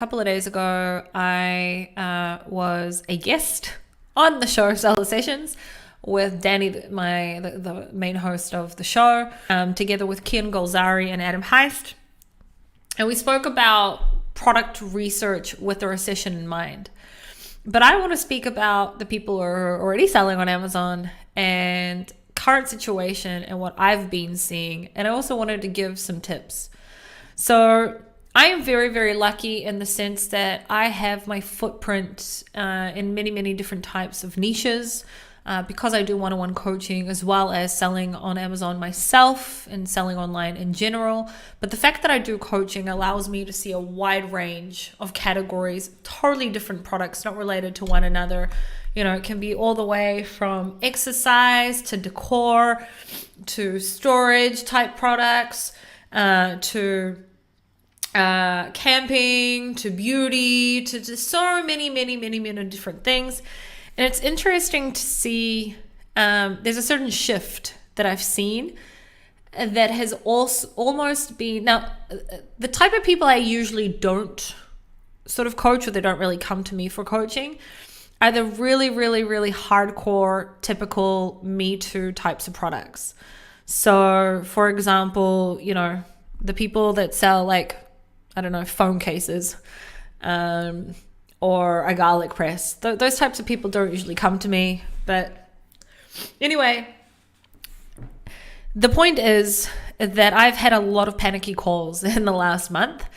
Couple of days ago, I was a guest on the show Seller Sessions with Danny, the main host of the show, together with Ken Golzari and Adam Heist. And we spoke about product research with the recession in mind. But I want to speak about the people who are already selling on Amazon and current situation and what I've been seeing. And I also wanted to give some tips. So I am very, very lucky in the sense that I have my footprint in many, many different types of niches because I do one-on-one coaching as well as selling on Amazon myself and selling online in general. But the fact that I do coaching allows me to see a wide range of categories, totally different products, not related to one another. You know, it can be all the way from exercise to decor to storage type products to camping to beauty to just so many different things. And it's interesting to see there's a certain shift that I've seen that has also almost been now the type of people I usually don't sort of coach, or they don't really come to me for coaching, are the really hardcore typical Me Too types of products. So for example, you know, the people that sell like, I don't know, phone cases or a garlic press. Those types of people don't usually come to me. But anyway, the point is that I've had a lot of panicky calls in the last month.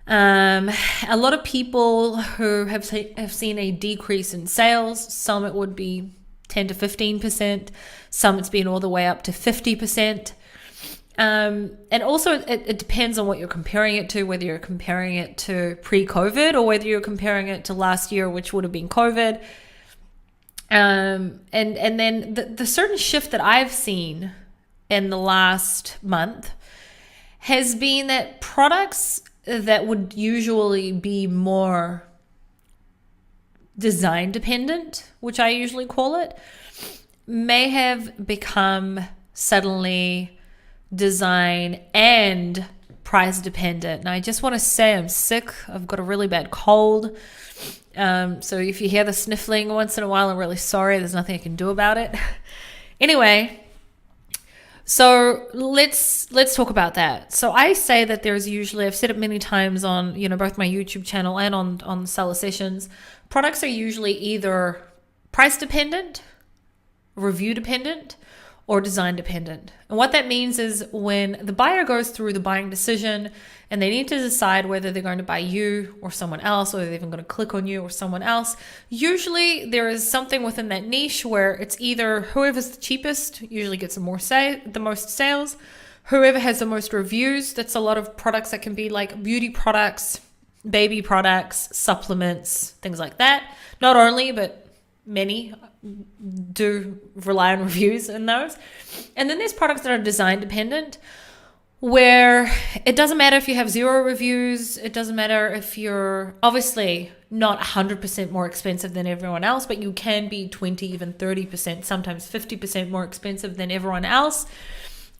A lot of people who have seen a decrease in sales. Some it would be 10 to 15%. Some it's been all the way up to 50%. And also it depends on what you're comparing it to, whether you're comparing it to pre-COVID or whether you're comparing it to last year, which would have been COVID. And then the certain shift that I've seen in the last month has been that products that would usually be more design dependent, which I usually call it, may have become suddenly design and price dependent. And I just want to say I'm sick. I've got a really bad cold. So if you hear the sniffling once in a while, I'm really sorry. There's nothing I can do about it. Anyway, so let's talk about that. So I say that there's usually, I've said it many times on, you know, both my YouTube channel and on Seller Sessions, products are usually either price dependent, review dependent, or design dependent. And what that means is when the buyer goes through the buying decision and they need to decide whether they're going to buy you or someone else, or they're even going to click on you or someone else, usually there is something within that niche where it's either whoever's the cheapest usually gets the most sales, whoever has the most reviews. That's a lot of products that can be like beauty products, baby products, supplements, things like that. Not only, but many do rely on reviews in those. And then there's products that are design dependent, where it doesn't matter if you have 0 reviews. It doesn't matter if you're obviously not 100% more expensive than everyone else, but you can be 20, even 30%, sometimes 50% more expensive than everyone else.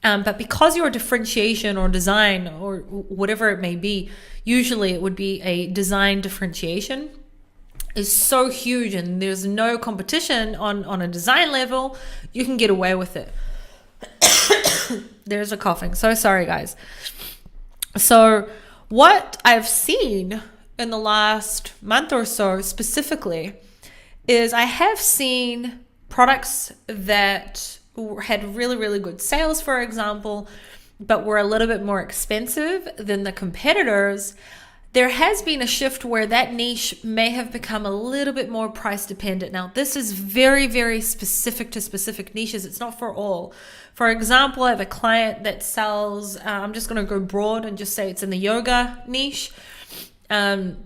But because your differentiation or design or whatever it may be, usually it would be a design differentiation, is so huge and there's no competition on a design level, you can get away with it. There's a coughing. So sorry, guys. So what I've seen in the last month or so specifically is I have seen products that had really good sales, for example, but were a little bit more expensive than the competitors. There has been a shift where that niche may have become a little bit more price dependent. Now, this is very specific to specific niches. It's not for all. For example, I have a client that sells, I'm just going to go broad and just say it's in the yoga niche. And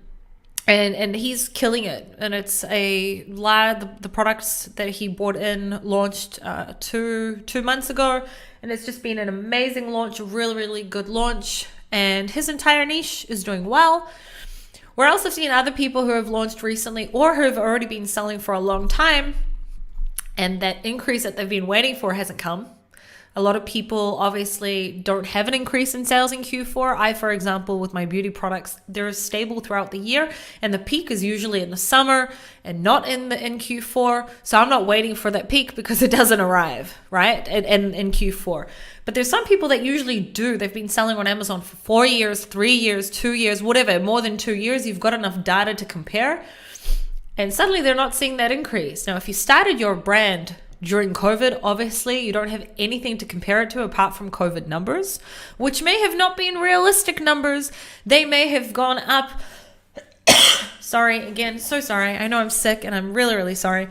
he's killing it. And it's the products that he bought in launched two months ago. And it's just been an amazing launch, a really good launch. And his entire niche is doing well. We're also seeing other people who have launched recently or who have already been selling for a long time, and that increase that they've been waiting for hasn't come. A lot of people obviously don't have an increase in sales in Q4. I, for example, with my beauty products, they're stable throughout the year, and the peak is usually in the summer and not in Q4. So I'm not waiting for that peak because it doesn't arrive, right? And in Q4. But there's some people that usually do. They've been selling on Amazon for 4 years, 3 years, 2 years, whatever, more than 2 years. You've got enough data to compare. And suddenly they're not seeing that increase. Now, if you started your brand during COVID, obviously you don't have anything to compare it to apart from COVID numbers, which may have not been realistic numbers. They may have gone up. Sorry, again, so sorry. I know I'm sick and I'm really, really sorry.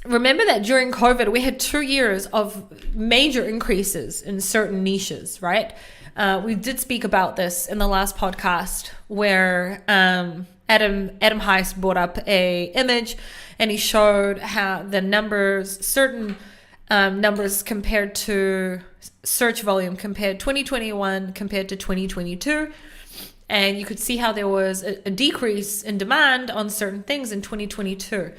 Remember that during COVID, we had 2 years of major increases in certain niches, right? We did speak about this in the last podcast where Adam Heiss brought up a image and he showed how the numbers, certain numbers compared to search volume, compared 2021 compared to 2022. And you could see how there was a decrease in demand on certain things in 2022.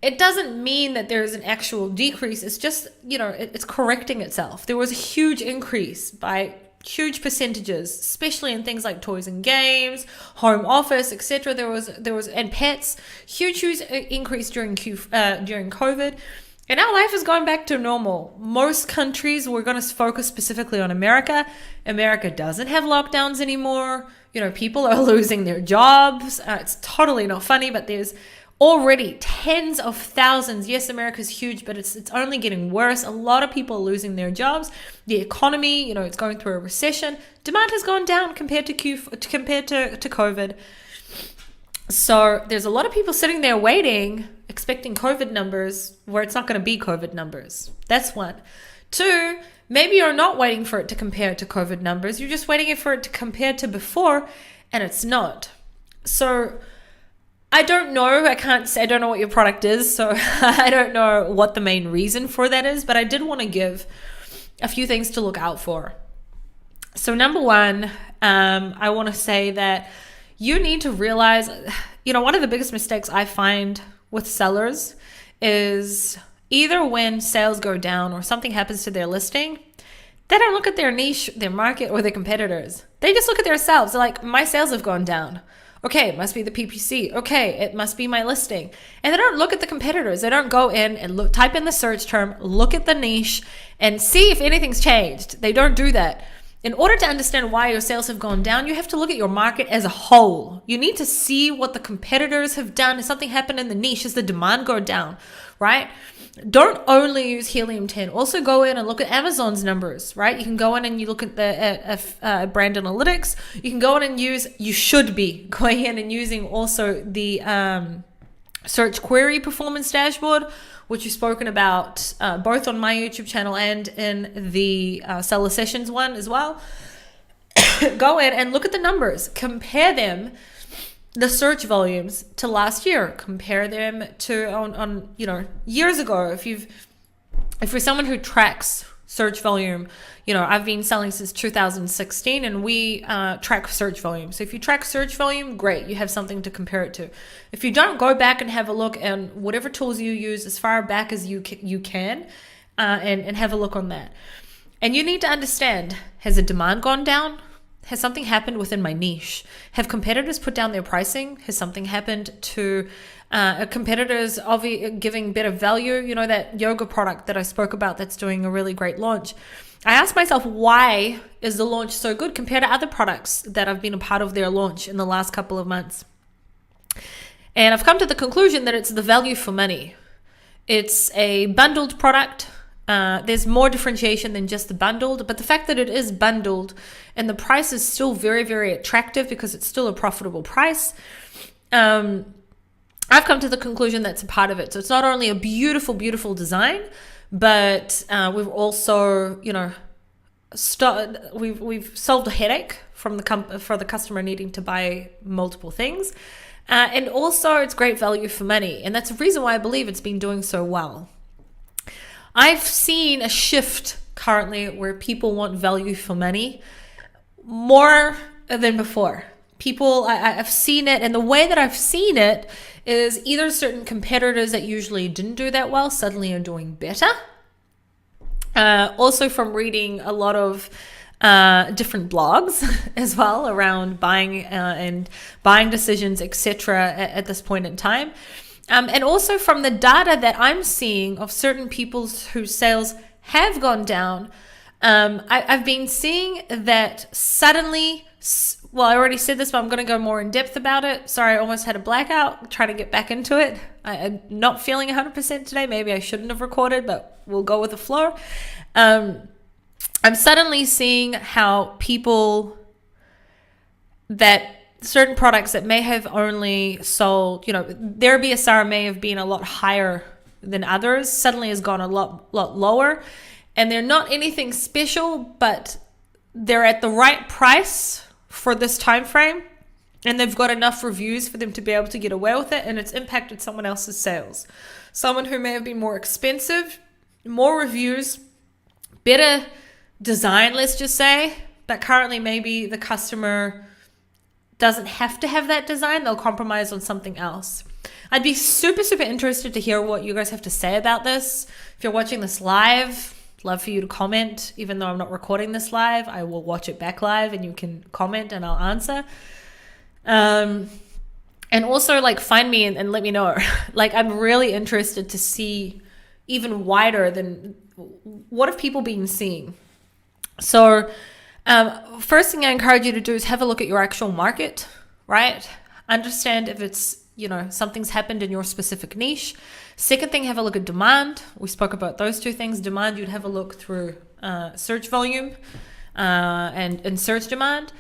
It doesn't mean that there's an actual decrease. It's just, it's correcting itself. There was a huge increase by huge percentages, especially in things like toys and games, home office, etc. There was and pets, huge increase during COVID, and our life is going back to normal. Most countries, we're going to focus specifically on America. America doesn't have lockdowns anymore. People are losing their jobs. It's totally not funny, but there's already tens of thousands. Yes, America's huge, but it's only getting worse. A lot of people are losing their jobs. The economy, it's going through a recession. Demand has gone down compared to COVID. So there's a lot of people sitting there waiting, expecting COVID numbers where it's not going to be COVID numbers. That's one. Two, maybe you're not waiting for it to compare to COVID numbers. You're just waiting for it to compare to before, and it's not. So I don't know. I don't know what your product is, so I don't know what the main reason for that is, but I did want to give a few things to look out for. So number one, I want to say that you need to realize, one of the biggest mistakes I find with sellers is either when sales go down or something happens to their listing, they don't look at their niche, their market, or their competitors. They just look at themselves. They're like, my sales have gone down. Okay, it must be the PPC. Okay, it must be my listing. And they don't look at the competitors. They don't go in and type in the search term, look at the niche, and see if anything's changed. They don't do that. In order to understand why your sales have gone down, you have to look at your market as a whole. You need to see what the competitors have done. Has something happened in the niche? Has the demand go down, right? Don't only use Helium-10. Also go in and look at Amazon's numbers, right? You can go in and you look at the brand analytics. You can go in and you should be going in and using also the search query performance dashboard, which you've spoken about both on my YouTube channel and in the Seller Sessions one as well. Go in and look at the numbers. Compare them, the search volumes, to last year. Compare them to on years ago. If you're someone who tracks search volume, I've been selling since 2016 and we track search volume. So if you track search volume, great, you have something to compare it to. If you don't, go back and have a look at whatever tools you use as far back as you can and have a look on that. And you need to understand, has the demand gone down? Has something happened within my niche? Have competitors put down their pricing? Has something happened to competitors giving better value? That yoga product that I spoke about that's doing a really great launch. I asked myself, why is the launch so good compared to other products that I've been a part of their launch in the last couple of months? And I've come to the conclusion that it's the value for money. It's a bundled product. There's more differentiation than just the bundled, but the fact that it is bundled and the price is still very, very attractive because it's still a profitable price. I've come to the conclusion that's a part of it. So it's not only a beautiful, beautiful design, but we've also, we've solved a headache for the customer needing to buy multiple things. And also it's great value for money. And that's the reason why I believe it's been doing so well. I've seen a shift currently where people want value for money more than before. I've seen it, and the way that I've seen it is either certain competitors that usually didn't do that well suddenly are doing better, Also from reading a lot of different blogs as well around buying and buying decisions, etc. At this point in time. And also from the data that I'm seeing of certain people whose sales have gone down, I've been seeing that suddenly, well, I already said this, but I'm going to go more in depth about it. Sorry, I almost had a blackout, trying to get back into it. I'm not feeling 100% today. Maybe I shouldn't have recorded, but we'll go with the flow. I'm suddenly seeing how people that certain products that may have only sold, their BSR may have been a lot higher than others, suddenly has gone a lot lower. And they're not anything special, but they're at the right price for this time frame. And they've got enough reviews for them to be able to get away with it. And it's impacted someone else's sales. Someone who may have been more expensive, more reviews, better design, let's just say, but currently maybe the customer doesn't have to have that design. They'll compromise on something else. I'd be super, super interested to hear what you guys have to say about this. If you're watching this live, love for you to comment. Even though I'm not recording this live, I will watch it back live and you can comment and I'll answer. And also find me and let me know. I'm really interested to see even wider than what have people been seeing. So first thing I encourage you to do is have a look at your actual market, right? Understand if it's, something's happened in your specific niche. Second thing, have a look at demand. We spoke about those two things. Demand, you'd have a look through search volume and search demand.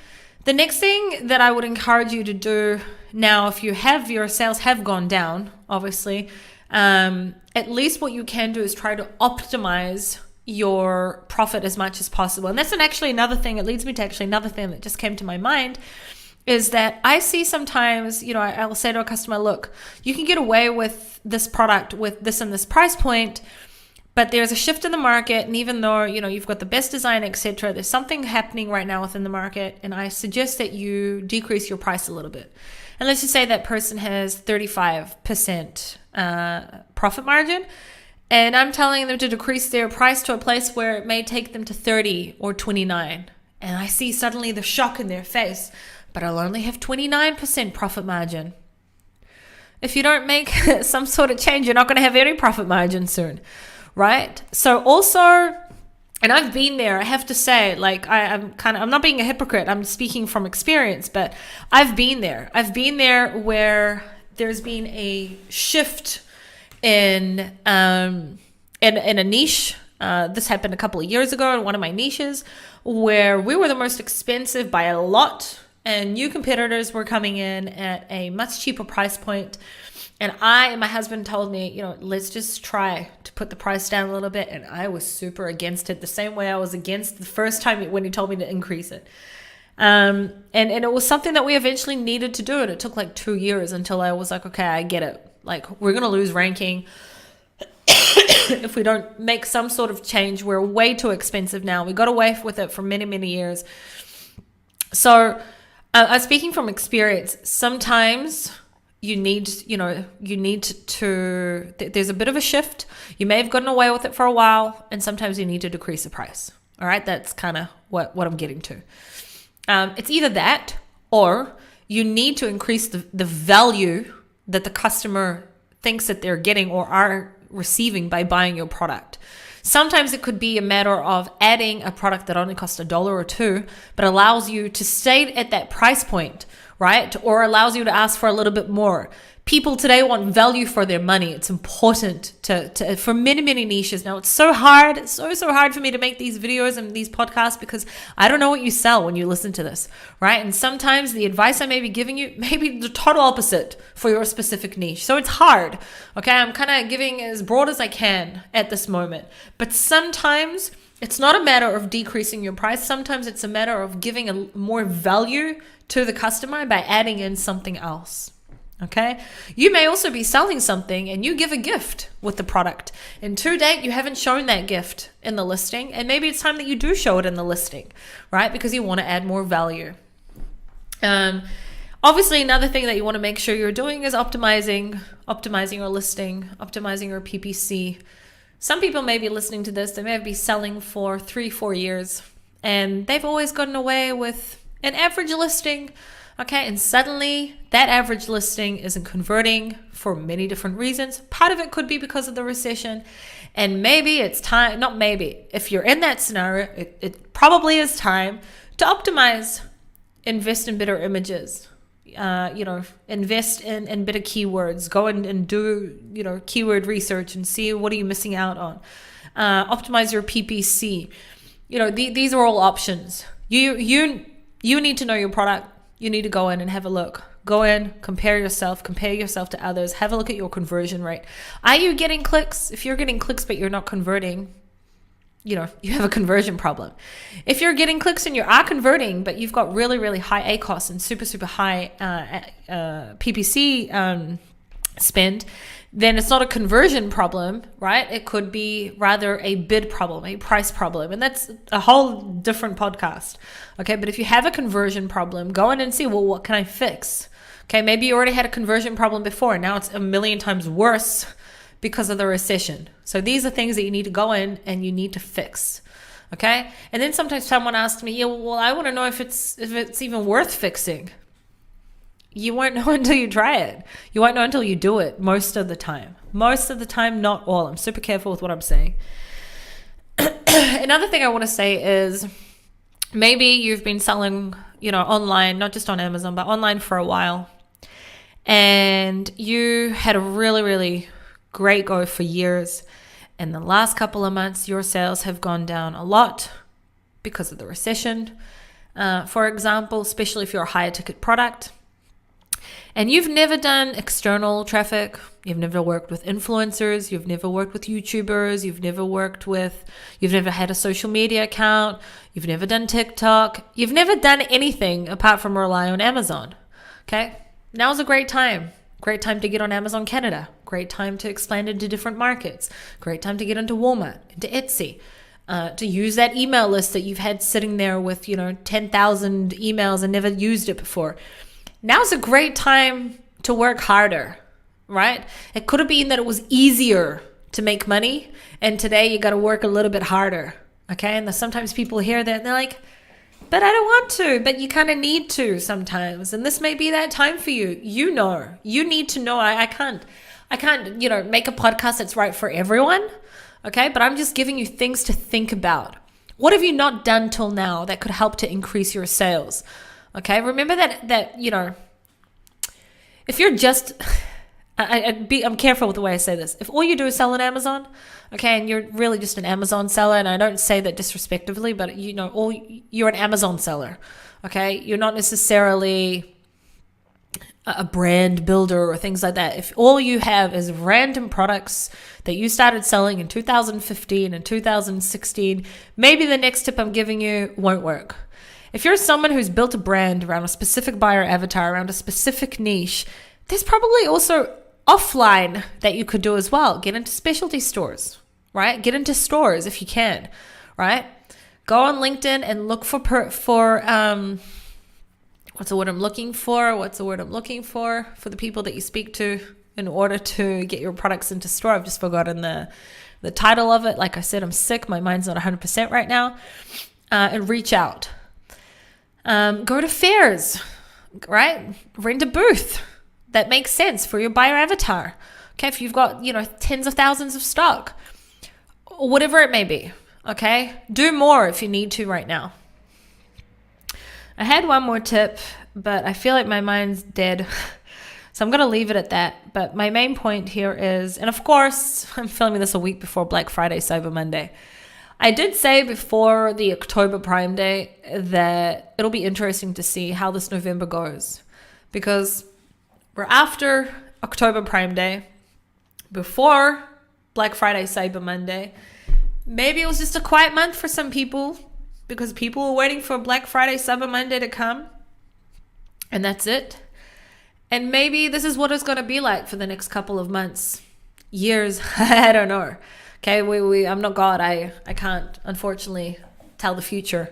The next thing that I would encourage you to do now, if your sales have gone down, obviously, at least what you can do is try to optimize your profit as much as possible. And that's another thing. It leads me to another thing that just came to my mind is that I see sometimes, I'll say to a customer, look, you can get away with this product with this and this price point, but there's a shift in the market. And even though, you've got the best design, etc., there's something happening right now within the market. And I suggest that you decrease your price a little bit. And let's just say that person has 35% profit margin. And I'm telling them to decrease their price to a place where it may take them to 30 or 29. And I see suddenly the shock in their face, but I'll only have 29% profit margin. If you don't make some sort of change, you're not going to have any profit margin soon, right? So also, and I've been there, I have to say, I'm not being a hypocrite. I'm speaking from experience, but I've been there. I've been there where there's been a shift in a niche. This happened a couple of years ago in one of my niches where we were the most expensive by a lot and new competitors were coming in at a much cheaper price point. And my husband told me, let's just try to put the price down a little bit. And I was super against it, the same way I was against the first time when he told me to increase it. And it was something that we eventually needed to do. And it took 2 years until I was like, okay, I get it. We're going to lose ranking if we don't make some sort of change. We're way too expensive now. We got away with it for many, many years. So I'm speaking from experience. Sometimes you need to, there's a bit of a shift. You may have gotten away with it for a while, and sometimes you need to decrease the price. All right. That's kind of what I'm getting to. It's either that or you need to increase the value that the customer thinks that they're getting or are receiving by buying your product. Sometimes it could be a matter of adding a product that only costs $1 or $2, but allows you to stay at that price point, right? Or allows you to ask for a little bit more. People today want value for their money. It's important to for many, many niches. Now, it's so hard. It's so hard for me to make these videos and these podcasts because I don't know what you sell when you listen to this, right? And sometimes the advice I may be giving you may be the total opposite for your specific niche. So it's hard, okay? I'm kind of giving as broad as I can at this moment. But sometimes it's not a matter of decreasing your price. Sometimes it's a matter of giving a more value to the customer by adding in something else. Okay. You may also be selling something and you give a gift with the product. And to date, you haven't shown that gift in the listing. And maybe it's time that you do show it in the listing, right? Because you want to add more value. Obviously, another thing that you want to make sure you're doing is optimizing your listing, optimizing your PPC. Some people may be listening to this, they may be selling for 3-4 years, and they've always gotten away with an average listing. Okay, and suddenly that average listing isn't converting for many different reasons. Part of it could be because of the recession. And maybe it's time, not maybe, if you're in that scenario, it probably is time to optimize, invest in better images, invest in better keywords, go and do, keyword research and see what are you missing out on. Optimize your PPC. These are all options. You need to know your product. You need to go in and have a look. Go in, compare yourself to others, have a look at your conversion rate. Are you getting clicks? If you're getting clicks but you're not converting, you have a conversion problem. If you're getting clicks and you are converting, but you've got really, really high ACOS and super, super high PPC spend, then it's not a conversion problem, right? It could be rather a bid problem, a price problem. And that's a whole different podcast. Okay. But if you have a conversion problem, go in and see, well, what can I fix? Okay. Maybe you already had a conversion problem before, and now it's a million times worse because of the recession. So these are things that you need to go in and you need to fix. Okay. And then sometimes someone asks me, I want to know if it's even worth fixing. You won't know until you try it. You won't know until you do it most of the time. Most of the time, not all. I'm super careful with what I'm saying. Another thing I want to say is maybe you've been selling, online, not just on Amazon, but online for a while. And you had a really, really great go for years. And the last couple of months, your sales have gone down a lot because of the recession. For example, especially if you're a higher ticket product. And you've never done external traffic, you've never worked with influencers, you've never worked with YouTubers, you've never had a social media account, you've never done TikTok, you've never done anything apart from rely on Amazon. Okay? Now's a great time. Great time to get on Amazon Canada. Great time to expand into different markets. Great time to get into Walmart, into Etsy. To use that email list that you've had sitting there with, 10,000 emails and never used it before. Now's a great time to work harder, right? It could have been that it was easier to make money, and today you got to work a little bit harder, okay? And sometimes people hear that and they're like, but I don't want to, but you kind of need to sometimes. And this may be that time for you. You need to know. I can't, make a podcast that's right for everyone, okay? But I'm just giving you things to think about. What have you not done till now that could help to increase your sales? Okay, remember that if you're just, I'm careful with the way I say this. If all you do is sell on Amazon, okay, and you're really just an Amazon seller, and I don't say that disrespectively, but you're an Amazon seller, okay? You're not necessarily a brand builder or things like that. If all you have is random products that you started selling in 2015 and 2016, maybe the next tip I'm giving you won't work. If you're someone who's built a brand around a specific buyer avatar, around a specific niche, there's probably also offline that you could do as well. Get into specialty stores, right? Get into stores if you can, right? Go on LinkedIn and look for what's the word I'm looking for for the people that you speak to in order to get your products into store. I've just forgotten the title of it. Like I said, I'm sick. My mind's not 100% right now. And reach out. Go to fairs, right? Rent a booth that makes sense for your buyer avatar. Okay, if you've got, tens of thousands of stock, or whatever it may be, okay? Do more if you need to right now. I had one more tip, but I feel like my mind's dead. So I'm going to leave it at that. But my main point here is, and of course, I'm filming this a week before Black Friday, Cyber Monday. I did say before the October Prime Day that it'll be interesting to see how this November goes, because we're after October Prime Day, before Black Friday, Cyber Monday. Maybe it was just a quiet month for some people because people were waiting for Black Friday, Cyber Monday to come, and that's it. And maybe this is what it's going to be like for the next couple of months, years, I don't know. Okay, I'm not God. I can't, unfortunately, tell the future.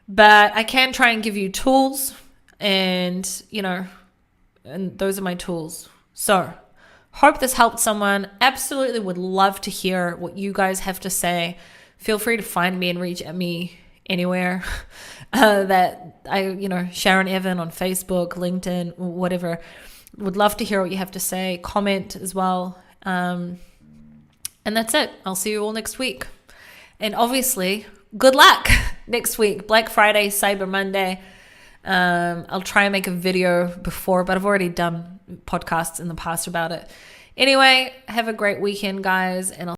But I can try and give you tools, and, and those are my tools. So, Hope this helped someone. Absolutely would love to hear what you guys have to say. Feel free to find me and reach at me anywhere. Sharon Even on Facebook, LinkedIn, whatever. Would love to hear what you have to say. Comment as well. And that's it. I'll see you all next week. And obviously, good luck next week. Black Friday, Cyber Monday. I'll try and make a video before, but I've already done podcasts in the past about it. Anyway, have a great weekend, guys, and I'll